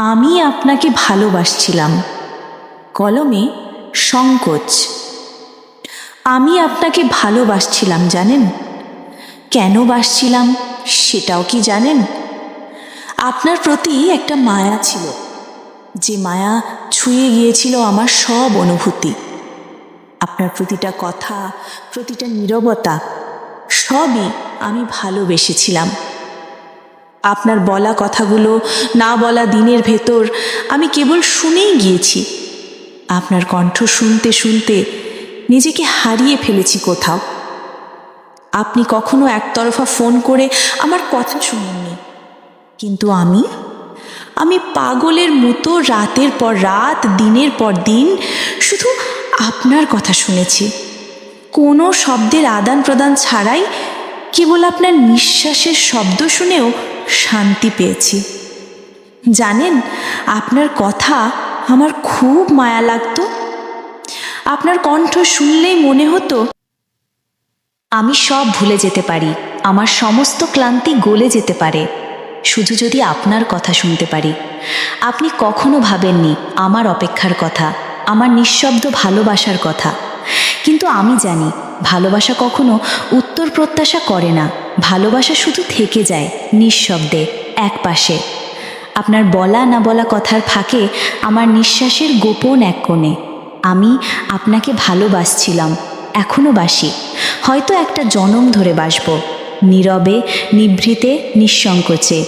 আমি আপনাকে ভালোবাসছিলাম। কলমে সংকোচ। আমি আপনাকে ভালোবাসছিলাম, জানেন? কেন বাসছিলাম সেটাও কি জানেন? আপনার প্রতি একটা মায়া ছিল, যে মায়া ছুঁয়ে গিয়েছিল আমার সব অনুভূতি। আপনার প্রতিটা কথা, প্রতিটা নীরবতা, সবই আমি ভালোবেসেছিলাম। আপনার বলা কথাগুলো, না বলা দিনের ভেতর আমি কেবল শুনেই গিয়েছি। আপনার কণ্ঠ শুনতে শুনতে নিজেকে হারিয়ে ফেলেছি কোথাও। আপনি কখনো একতরফা ফোন করে আমার কথা শুনেননি, কিন্তু আমি পাগলের মতো রাতের পর রাত, দিনের পর দিন শুধু আপনার কথা শুনেছি। কোনো শব্দের আদান প্রদান ছাড়াই কেবল আপনার নিঃশ্বাসের শব্দ শুনেও শান্তি পেয়েছি। জানেন, আপনার কথা আমার খুব মায়া লাগতো। আপনার কণ্ঠ শুনলেই মনে হতো আমি সব ভুলে যেতে পারি, আমার সমস্ত ক্লান্তি গলে যেতে পারে, শুধু যদি আপনার কথা শুনতে পারি। আপনি কখনো ভাবেননি আমার অপেক্ষার কথা, আমার নিঃশব্দ ভালোবাসার কথা। কিন্তু আমি জানি ভালোবাসা কখনো উত্তর প্রত্যাশা করে না। ভালোবাসা শুধু থেকে যায় নিঃশব্দে এক পাশে। আপনার বলা না বলা কথার ফাঁকে আমার নিঃশ্বাসের গোপন এক কোণে আমি আপনাকে ভালোবাসছিলাম, এখনো বাসি, হয়তো একটা জনম ধরে বাসব, নীরবে, নিভৃতে, নিঃসংকোচে।